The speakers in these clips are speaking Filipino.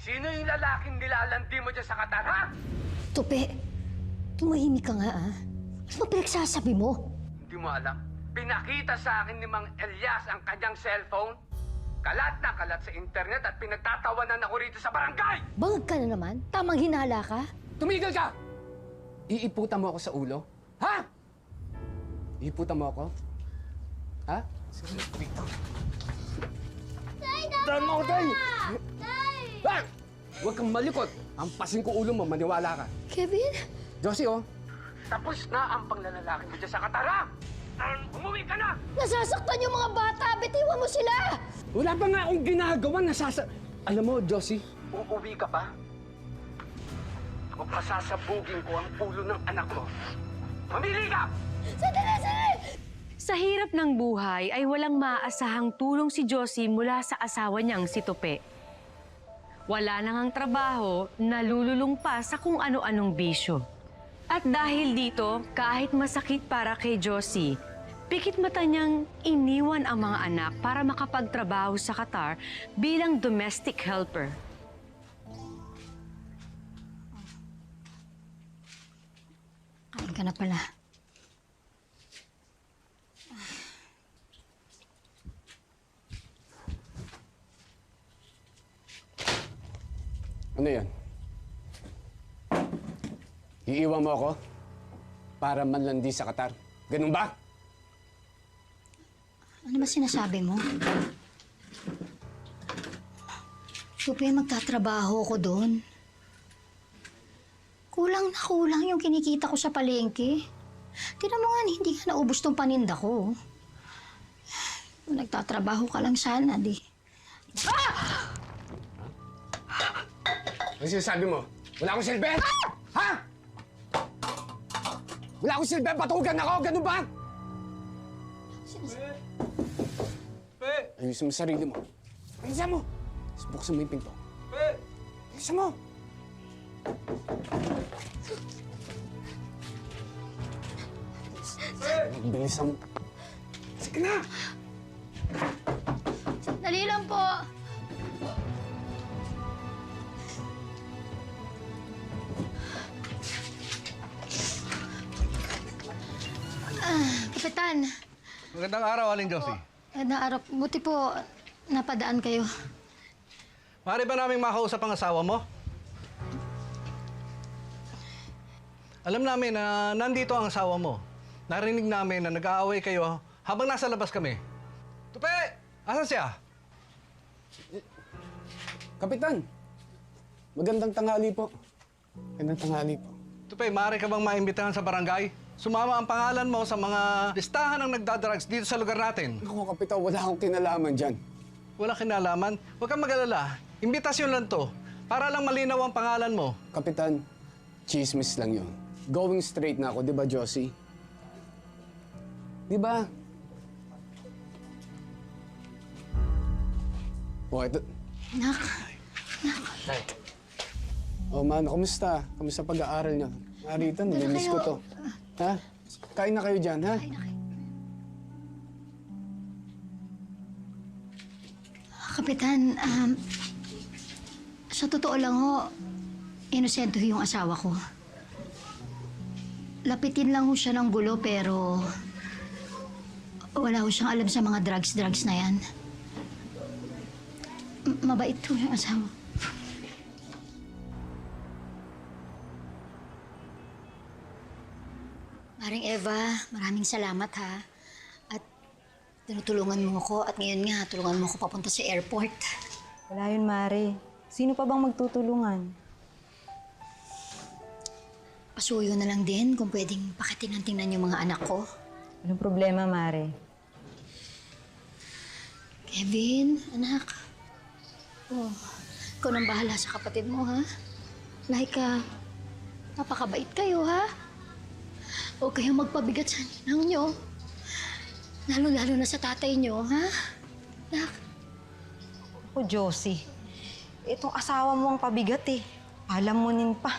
Sino yung lalaking nilalandi mo dyan sa Qatar, ha? Tupi, tumahimik ka nga, ah. Ano ba pinagsasabi mo? Hindi mo alam. Pinakita sa akin ni Mang Elias ang kanyang cellphone. Kalat na kalat sa internet at pinagtatawanan ako rito sa barangay! Bangag ka na naman? Tamang hinala ka? Tumigil ka! Iiputan mo ako sa ulo? Ha? Iiputan mo ako? Ha? Sige, dito. Tay, Tahan mo ako, Tay! Tay! Ah! Huwag kang malikot. Ampasin ko ulo mo, maniwala ka. Kevin? Josie, oh. Tapos na ang panglalaki mo dyan sa Qatar, ha? Umuwi ka na! Nasasaktan yung mga bata! Bitiwan mo sila! Wala pa nga akong ginagawa, Alam mo, Josie, uuwi ka pa? O pasasabugin ko ang ulo ng anak mo. Mamili ka! Sandali, sandali! Sa hirap ng buhay ay walang maaasahang tulong si Josie mula sa asawa niyang si Tupe. Wala nang ang trabaho, nalululong pa sa kung ano-anong bisyo. At dahil dito, kahit masakit para kay Josie, pikit mata niyang iniwan ang mga anak para makapagtrabaho sa Qatar bilang domestic helper. Kain ka na pala. Ano yan? Iiwan mo ako para manlandi sa Qatar. Ganun ba? Ano ba sinasabi mo? Tupi, magtatrabaho ko doon. Kulang na kulang yung kinikita ko sa palengke. Tignan mo nga, hindi ka naubos tong paninda ko. Kung nagtatrabaho ka lang sana, di. Ano sinasabi mo? Wala akong silbi? Ha? Wala akong silbi? Patugan ako? Ganun ba? Ayusin mo sarili mo. Ayusin mo! Buksan mo yung pinto. Ayusin mo! Bilisan mo. Sige na! Dali lang po. Kapitan. Magandang araw, Aling Josie. Naarap, buti po napadaan kayo. Maaari ba naming makausap ang asawa mo? Alam namin na nandito ang asawa mo. Narinig namin na nag-aaway kayo habang nasa labas kami. Tupe! Asan siya? Kapitan, magandang tanghali po. Magandang tanghali po. Tupe, maaari ka bang maimbitahan sa barangay? Sumama ang pangalan mo sa mga listahan ng nagdadrugs dito sa lugar natin. Ako, Kapitan, wala akong kinalaman dyan. Walang kinalaman. Huwag kang mag-alala. Imbitasyon lang to. Para lang malinaw ang pangalan mo. Kapitan, chismis lang yun. Going straight na ako, di ba, Josie? Di ba? O, ito. Nak. Oh, man, kumusta? Kumusta pag-aaral niyo? Narito, nilimiss ko to. Ha? Kain na kayo dyan, ha? Ay, nakay. Kapitan, sa totoo lang ho, inosente ho yung asawa ko. Lapitin lang ho siya ng gulo pero wala ho siyang alam sa mga drugs na yan. Mabait ho yung asawa. Maring Eva, maraming salamat ha. At tinutulungan mo ako at ngayon nga, tulungan mo ako papunta sa airport. Wala yun, Mare. Sino pa bang magtutulungan? Pasuyo na lang din kung pwedeng pakitingnan-tingnan yung mga anak ko. Anong problema, Mare? Kevin, anak. Oh, ikaw nang bahala sa kapatid mo, ha? Laika, napakabait kayo, ha? Huwag kayong magpabigat sa ninang nyo. Lalo-lalo na sa tatay nyo, ha? Anak. Ako, Josie. Itong asawa mo ang pabigat eh. Alam mo nin pa.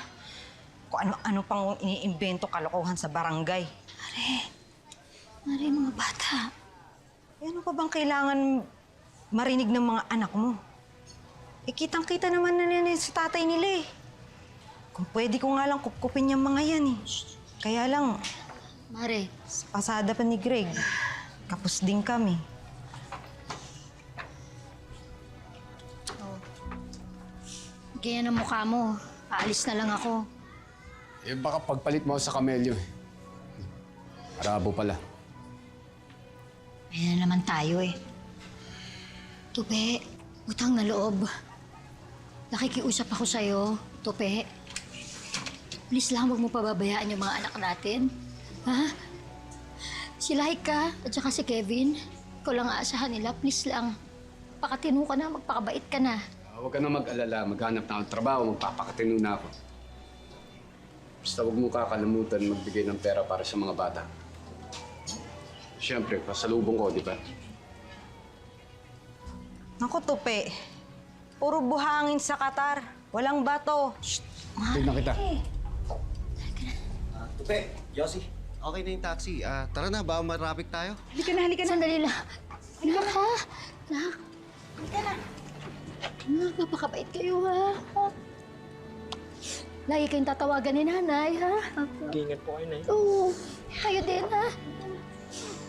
Kung ano-ano pang iniimbento kalokohan sa barangay. Mare, mga bata. Eh, ano pa bang kailangan marinig ng mga anak mo? kitang-kita naman na nila sa tatay nila eh. Kung pwede ko nga lang kupkupin yung mga yan eh. Kaya lang, Mare, sa pasada pa ni Greg, kapos din kami. ganyan ang mukha mo. Aalis na lang ako. Eh, baka pagpalit mo ako sa kamelyo eh. Arabo pala. Ayan na naman tayo eh. Tupe, utang na loob. Nakikiusap ako sa'yo, Tupe. Please lang, huwag mo pababayaan yung mga anak natin. Ha? Si Laika at saka si Kevin, ikaw lang aasahan nila. Please lang. Pakatino ka na, magpakabait ka na. Huwag ka na mag-alala. Maghanap na akong trabaho. Magpapakatino na ako. Basta huwag mo kakalimutan magbigay ng pera para sa mga bata. Siyempre, pasalubong ko, di ba? Naku, Tupe. Puro buhangin sa Qatar. Walang bato. Tignan kita. Tupe, Yossi, okay na yung taxi. Tara na, ba marapik tayo? Halika na. Sandali lang. Anak, ha? Anak. Halika na. Anak, napakabait kayo, ha? Lagi kayong tatawagan ni nanay, ha? Ingat po kayo, Nay. Oo. Kayo din, ha?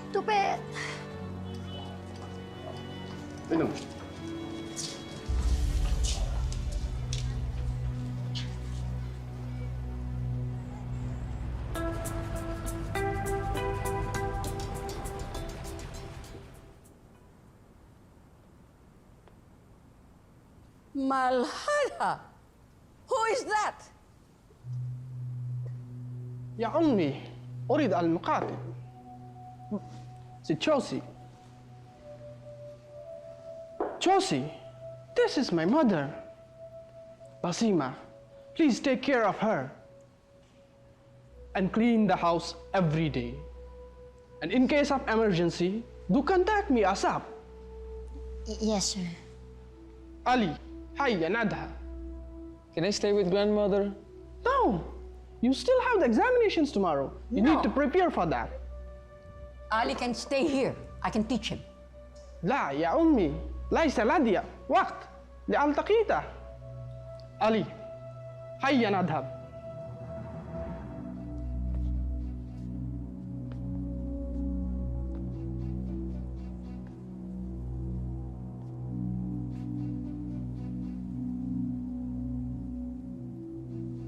Tupe. Ano? Malhada? Who is that? يا أمي أريد المقاتل تشوسي Josie, this is my mother. Basima, please take care of her and clean the house every day. And in case of emergency, do contact me ASAP. Yes, sir. Ali, hiya Nadha. Can I stay with grandmother? No, you still have the examinations tomorrow. You need to prepare for that. Ali can stay here. I can teach him. لا يا أمي ليس لدي وقت لألتقيته. علي هيا نذهب.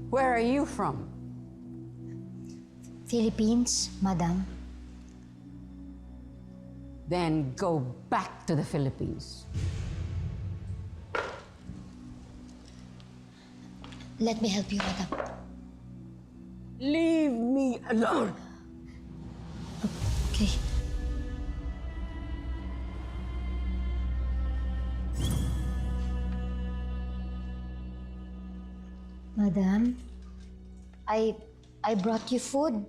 Where are you from? Philippines, madam. Then go back to the Philippines. Let me help you, madam. Leave me alone. Okay. Madam, I brought you food.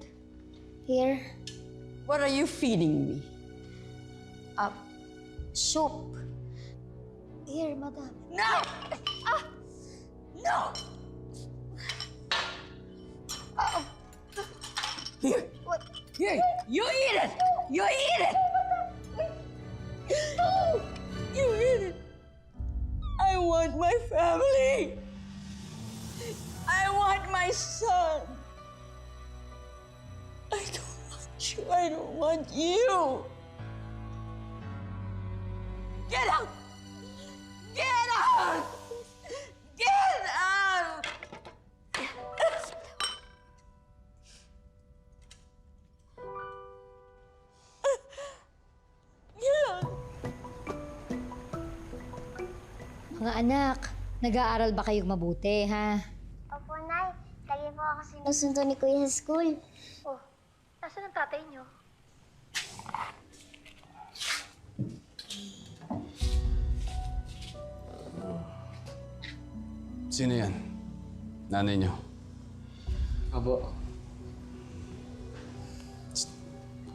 Here, What are you feeding me? soup. Here, madam. No! No! Here. What? Here. You eat it! You eat it! You eat it! I want my family! I want my son! I don't want you! I don't want you! Get out! Get out! Get out! Get out! Mga anak, nag-aaral ba kayong mabuti, ha? Opo, Nay. Lagi po ako sinusundo ni Kuya sa school. Oh, nasaan ang tatay niyo? Sino yan? Nanay niyo? Abo.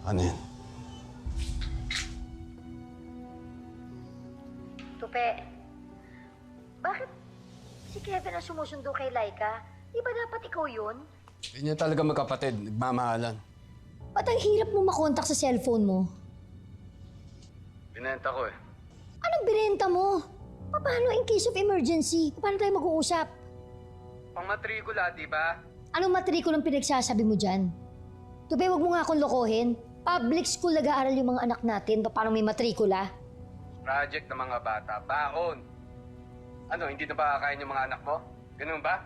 Ano yan? Tupe, bakit si Kevin ang sumusundo kay Laika? Di ba dapat ikaw yun? Hindi niya talaga magkapatid. Nagmamahalan. Ba't ang hirap mo makontak sa cellphone mo? Binenta ko eh. Anong binenta mo? Paano in case of emergency? Paano tayo mag-uusap? Pang-matrikula, di ba? Anong matrikulang pinagsasabi mo dyan? Tupe, wag mo nga akong lokohin. Public school nag-aaral yung mga anak natin. Paano may matrikula? Project ng mga bata, baon. Ano, hindi na ba kakain yung mga anak mo? Ganun ba?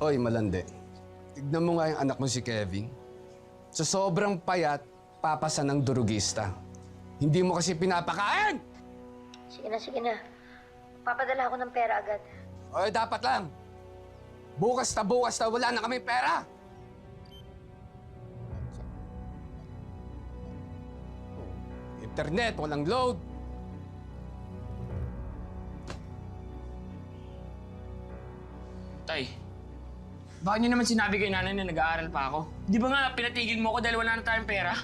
Oy, malandi. Tignan mo nga yung anak mo si Kevin. Sa sobrang payat, papasa ng durugista. Hindi mo kasi pinapakain! Sige na. Papadala ako ng pera agad. Oy, dapat lang. Bukas na wala na kami pera. Internet, walang load. Tay, bakit niyo naman sinabi kay nanay na nag-aaral pa ako? Di ba nga pinatigil mo ako dahil wala na tayong pera?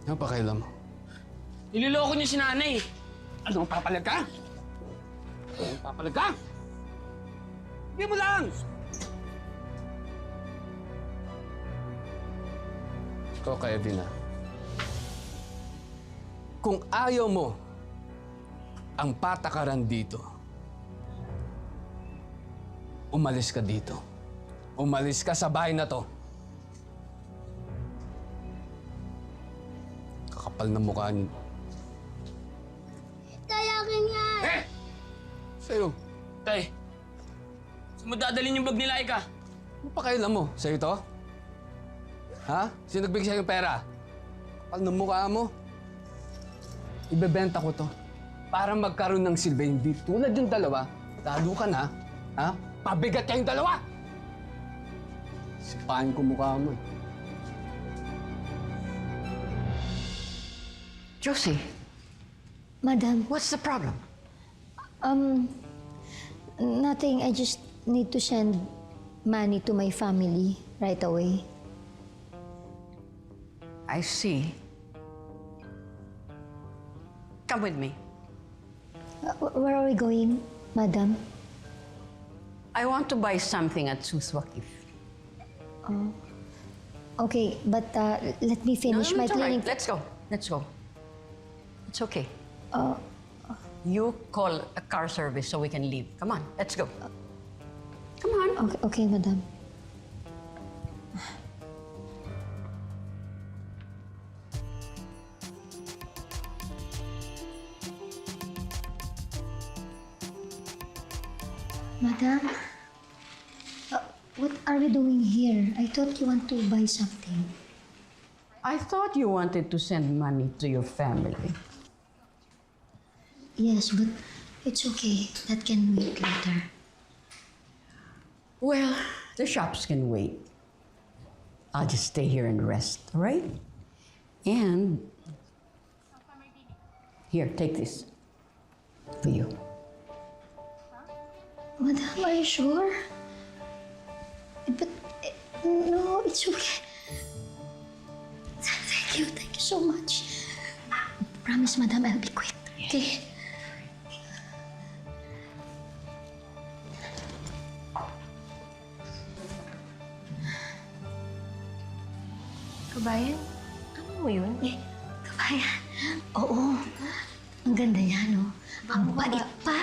Ano pa kailan mo? Niloloko niyo si nanay. Ano, papalag ka? Papalag ka? Hindi mo lang! Ikaw, Kevin, kung ayaw mo ang patakaran dito, umalis ka dito. Umalis ka sa bahay na to. Kakapal na mukha niyo. Tay, akin yan! Eh! Sa'yo. Tay, saan mo dadalhin yung bag ni Laika? Ano pa kailan mo? Sa'yo to? Ha? Sino nagbigay sa'yo ng pera? Kapal ng mukha mo. Ibebenta ko to para magkaroon ng silbi. Hindi tulad yung dalawa. Lalo ka na. Ha? Pabigat kayong dalawa! Sipahin ko mukha mo eh. Josie, Madam, what's the problem? nothing. I just need to send money to my family right away. I see. Come with me. Where are we going, Madam? I want to buy something at Suswakif. Okay, but let me finish my it's all right. cleaning. Let's go. It's okay. You call a car service so we can leave. Come on, let's go. Come on. Okay, Madam. Madam, what are we doing here? I thought you want to buy something. I thought you wanted to send money to your family. Yes, but it's okay. That can wait later. Well, the shops can wait. I'll just stay here and rest, all right? And here, take this for you. Madam, are you sure? But, no, it's okay. Thank you so much. Promise, Madam, I'll be quick. Okay? Kabayan, ano mo yun? Kabayan, oo. Ang ganda niya, no? Ang bait pa.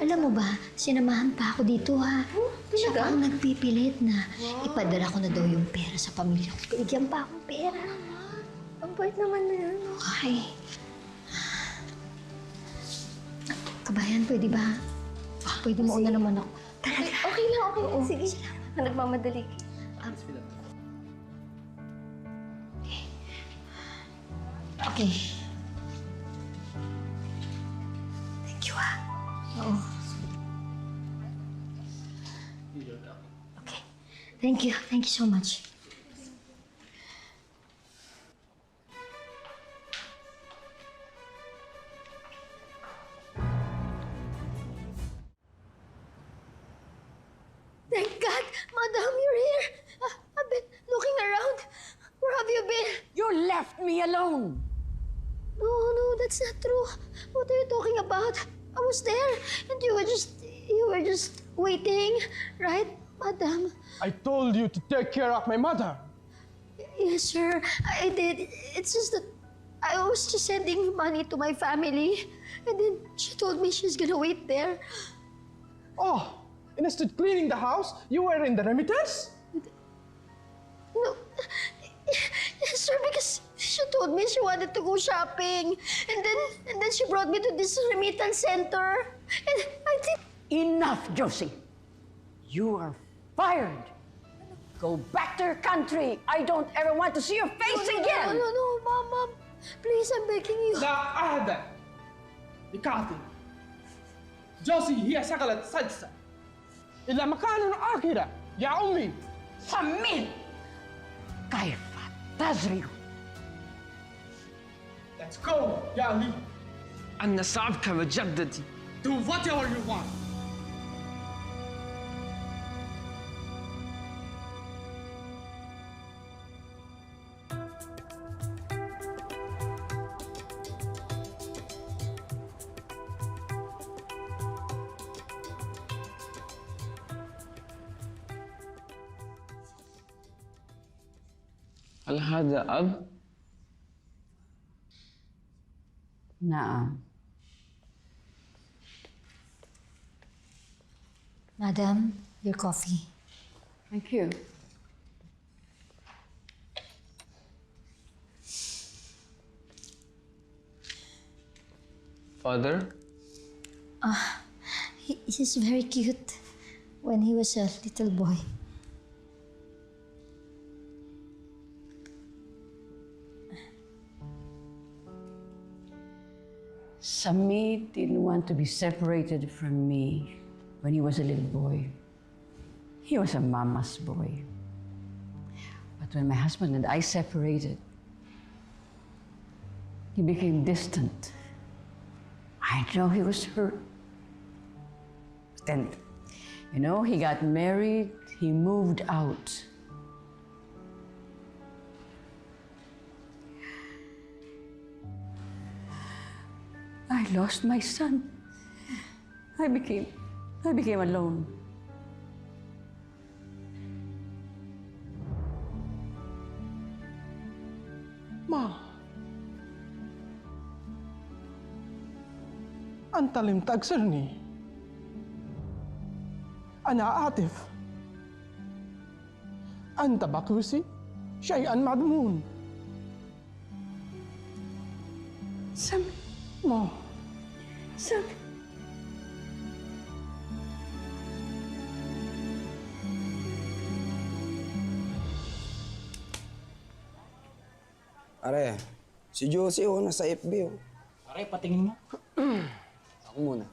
Alam mo ba, sinamahan pa ako dito, ha? Siya pa ang nagpipilit na ipadala ko na daw yung pera sa pamilya ko. Bigyan pa akong pera. Ang bait naman na yun. Okay. Kabayan, pwede ba? Pwede mo una naman ako. Talaga? Okay lang. Sige. Nagmamadali. Okay. Thank you, ha? Oo. Okay. Thank you. Thank you so much. Thank God! Madam, you're here! I've been looking around. Where have you been? You left me alone. No, that's not true. What are you talking about? I was there, and you were just waiting, right, Madam? I told you to take care of my mother. Yes, sir. I did. It's just that I was just sending money to my family. And then she told me she's gonna wait there. Oh, instead cleaning the house, you were in the remittance? No. Yes, sir, because she told me she wanted to go shopping. And then she brought me to this remittance center. And I think... Enough, Josie. You are fired. Go back to your country. I don't ever want to see your face again. No, Mom. Please, I'm begging you. لا أحد بكاتب جوسي هي شغلة سادسة إلا مكان آخر يا أمي. سمين كيف تزرع؟ Let's go يا علي. أنا صعبك بجدتي. Do whatever you want. هل هذا أب؟ نعم. Madam, your coffee. Thank you. Father? He's very cute when he was a little boy. Samit didn't want to be separated from me when he was a little boy. He was a mama's boy. But when my husband and I separated, he became distant. I know he was hurt. But then, he got married, he moved out. I lost my son. I became alone. Ma, أنت لم تكسرني. أنا عاطف. أنت بقوسي شيئا مضمون. Samit. Ma. Samit. Pare, si Josie nasa FB Pare, patingin mo. Ako muna.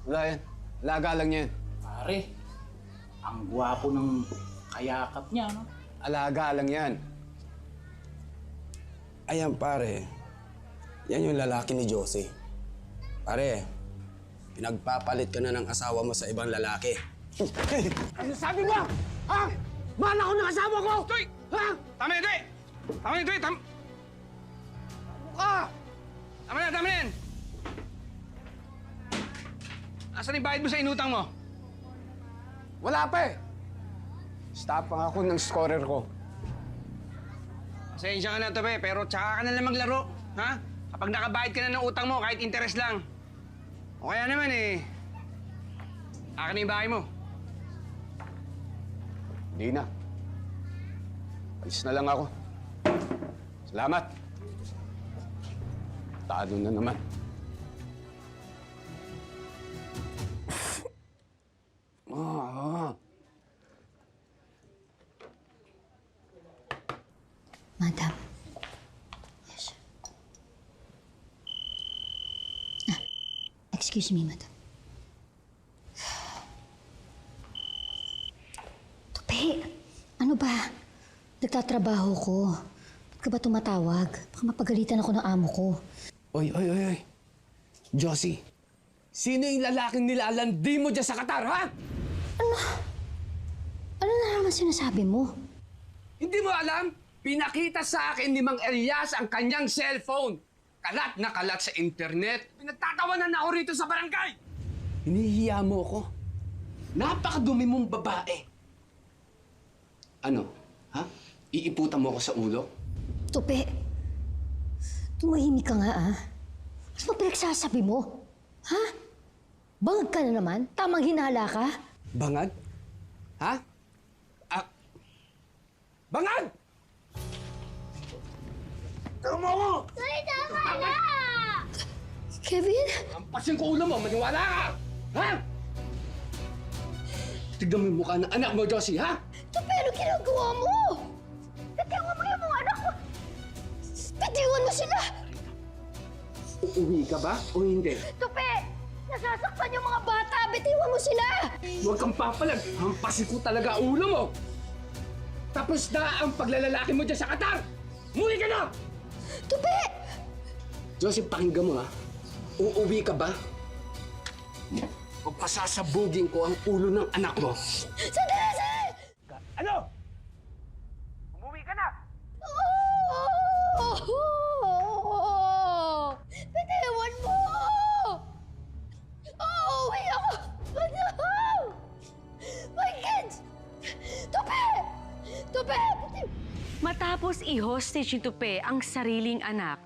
Wala yan. Alaga lang yan. Pare, ang gwapo ng kayakap niya, no? Alaga lang yan. Ayan pare, yan yung lalaki ni Josie. Pare, pinagpapalit ka na ng asawa mo sa ibang lalaki. Ano sabi mo? Ha? Mahal ako ng asawa ko! Toy! Ha? Tama yan, Toy! Tama yan, Toy! Tama na yan! Asan yung bayad mo sa inutang mo? Wala pa eh. Stop pa ako ng scorer ko. Pasensya ka na, Tope, pero tsaka ka na lang maglaro. Ha? Kapag nakabayad ka na ng utang mo, kahit interest lang. O kaya naman akin na yung bahay mo. Hindi na. Alis na lang ako. Salamat. Tado na naman. Madam. Yes. Excuse me, madam. Tupi, ano ba? Nagtatrabaho ko. Ba't ka ba tumatawag? Baka mapagalitan ako ng amo ko. Oy. Josie, sino yung lalaking nilalandi mo dyan sa Qatar, ha? Ano na naman sinasabi mo? Hindi mo alam? Pinakita sa akin ni Mang Elias ang kanyang cellphone. Kalat na kalat sa internet. Pinagtatawanan na ako rito sa barangay. Hinihiya mo ako. Napakadumi mong babae. Ano? Ha? Iiputan mo ako sa ulo? Tupe, tumahimik ka nga ah. Ano ba pinagsasabi mo? Ha? Bangag ka na naman? Tamang hinala ka? Bangag? Ha? Bangag! Tama mo! Tay, tama na! Kevin? Ampasin ko ulo mo, maniwala ka! Ha? Tignan mo yung mukha ng anak mo, Josie, ha? Tupe, ano ginagawa mo? Bitiwan mo yung mga anak ko! Bitiwan mo sila! Uuwi ka ba o hindi? Tupe! Nasasaktan yung mga bata! Bitiwan mo sila! Huwag kang papalag. Hampasin ko talaga ulo mo. Tapos na ang paglalalaki mo dyan sa Qatar. Muli ka na! Tupe! Josie, pakinggan mo ha. Uuwi ka ba? O pasasabugin ko ang ulo ng anak mo. Sandali! Sandali! Ano? Umuwi ka na! Bitiwan mo! Uuwi ako! No! My kids! Tupe! Tupe! Matapos i-hostage ni Tupe ang sariling anak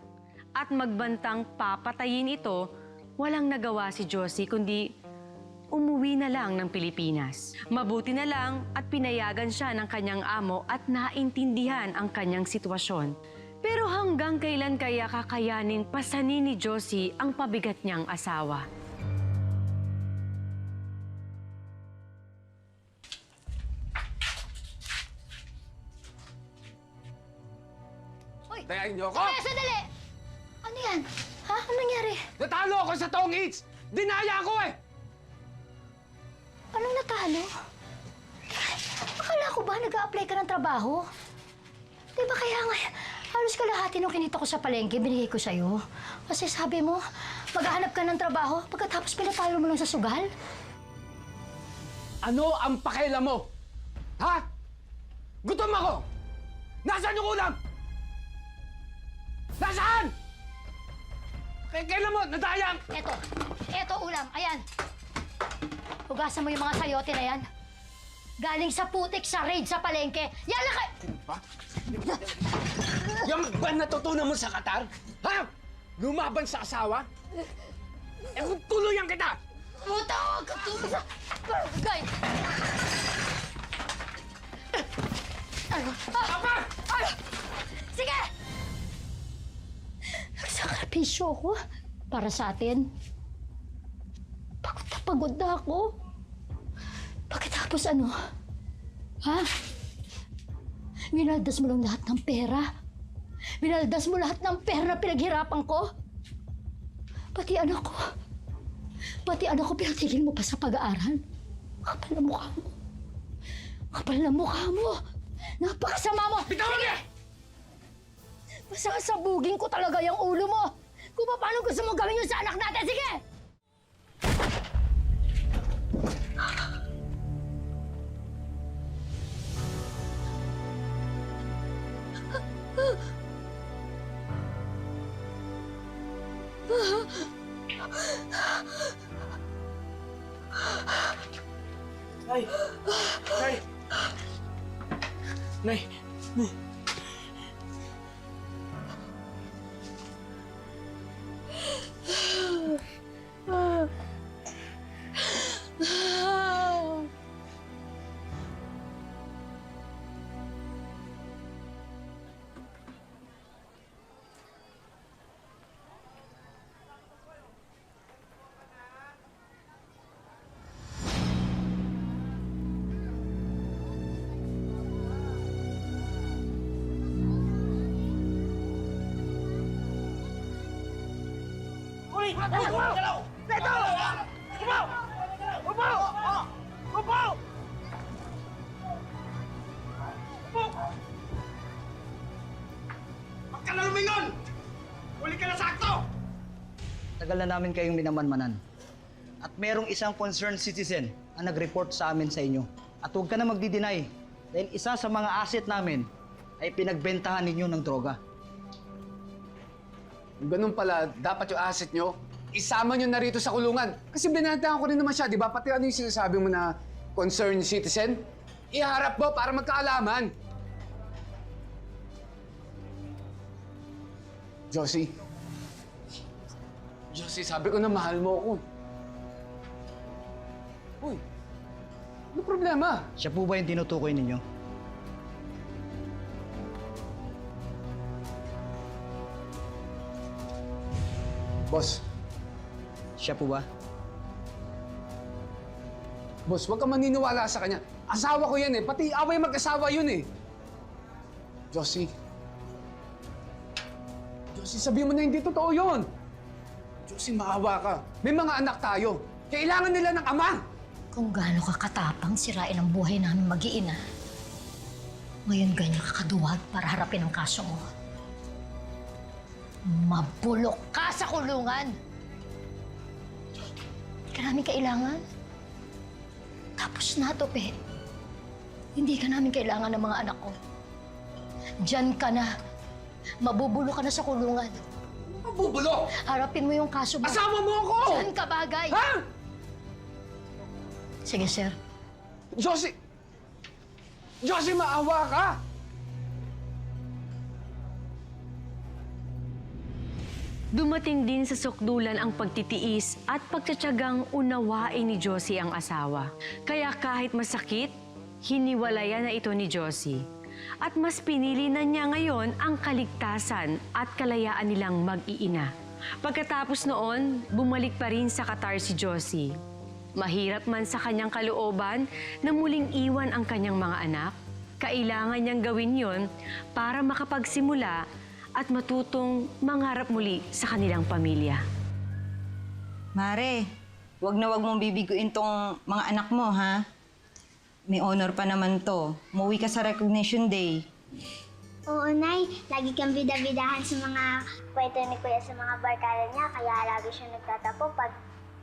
at magbantang papatayin ito, walang nagawa si Josie kundi umuwi na lang ng Pilipinas. Mabuti na lang at pinayagan siya ng kanyang amo at naintindihan ang kanyang sitwasyon. Pero hanggang kailan kaya kakayaning pasanin ni Josie ang pabigat niyang asawa? Tayain niyo ako! Kaya sandali! Ano yan? Ha? Anong nangyari? Natalo ako sa Tong Eats! Dinaya ko eh! Anong natalo? Akala ko ba nag-a-apply ka ng trabaho? Di ba kaya nga, halos kalahati nung kinita ko sa palengke, binigay ko sa'yo. Kasi sabi mo, maghahanap ka ng trabaho pagkatapos pinatalo mo lang sa sugal. Ano ang pakialam mo? Ha? Gutom ako! Nasaan yung ulam? Nasaan? Kailan mo? Nadayang! Eto ulam, ayan. Hugasan mo yung mga sayote na yan. Galing sa putik sa raid sa palengke. Yan lang kay... Yung ba natutunan mo sa Qatar? Ha? Lumaban sa asawa? Eh kung tuluyan kita! Puta ko! Katulog sa... Barangay! Ano? Ano? Sige! Nagsakripisyo ako para sa atin. Pagod na ako. Pagkatapos ano? Ha? Winaldas mo lang lahat ng pera. Winaldas mo lahat ng pera na pinaghirapan ko. Pati anak ko. Pati anak ko pinatigil mo pa sa pag-aaral. Kapal na mukha mo. Kapal na mukha mo. Napakasama mo. Bitawan niya! Masasabugin ko talaga yung ulo mo. Kung paano gusto mo gawin yun sa anak natin. Sige! Nay! Nay! Nay! Nay! Tagal na namin kayong minamanmanan. At merong isang concerned citizen ang nag-report sa amin sa inyo. At huwag ka na magdi-deny dahil isa sa mga asset namin ay pinagbentahan ninyo ng droga. Kung ganun pala, dapat yung asset nyo, isama nyo na rito sa kulungan. Kasi binantayan ko rin naman siya, di ba? Pati ano yung sinasabi mo na concerned citizen? Iharap mo para magkaalaman. Josie. Josie, sabi ko na mahal mo ako. Uy, ano problema? Siya po ba yung tinutukoy ninyo? Boss, Siya po ba? boss, huwag ka maniniwala sa kanya. Asawa ko yan eh. Pati away mag-asawa yun eh. Josie. Josie, sabihin mo na hindi totoo yun. Josie, maawa ka. May mga anak tayo. Kailangan nila ng ama. Kung gaano ka katapang sirain ang buhay namin mag-iina, ngayon ganyan ka kaduwag para harapin ang kaso mo. Mabulok ka sa kulungan! Hindi ka namin kailangan. Tapos na to, Pe. Hindi ka namin kailangan ng mga anak ko. Diyan ka na. Mabubulo ka na sa kulungan. Mabubulo? Harapin mo yung kaso mo. Asawa mo ako! Diyan ka bagay! Ha? Sige, sir. Josie! Josie, maawa ka! Dumating din sa sukdulan ang pagtitiis at pagtsatsagang unawain ni Josie ang asawa. Kaya kahit masakit, hiniwalayan na ito ni Josie. At mas pinili na niya ngayon ang kaligtasan at kalayaan nilang mag-iina. Pagkatapos noon, bumalik pa rin sa Qatar si Josie. Mahirap man sa kanyang kalooban na muling iwan ang kanyang mga anak, kailangan niyang gawin yon para makapagsimula at matutong mangarap muli sa kanilang pamilya. Mare, wag na wag mong bibiguin tong mga anak mo, ha? May honor pa naman to. Umuwi ka sa recognition day. Oo, Nay. Lagi kang bida-bidahan sa mga kwento ni Kuya sa mga barkada niya, kaya lagi siya nagtatapo pag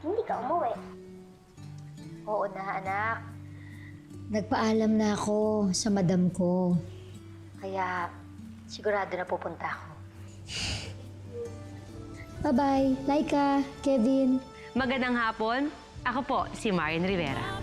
hindi ka umuwi. Oo na, anak. Nagpaalam na ako sa madam ko. Kaya sigurado na pupunta ako. Bye-bye, Laika, Kevin. Magandang hapon. Ako po si Marian Rivera.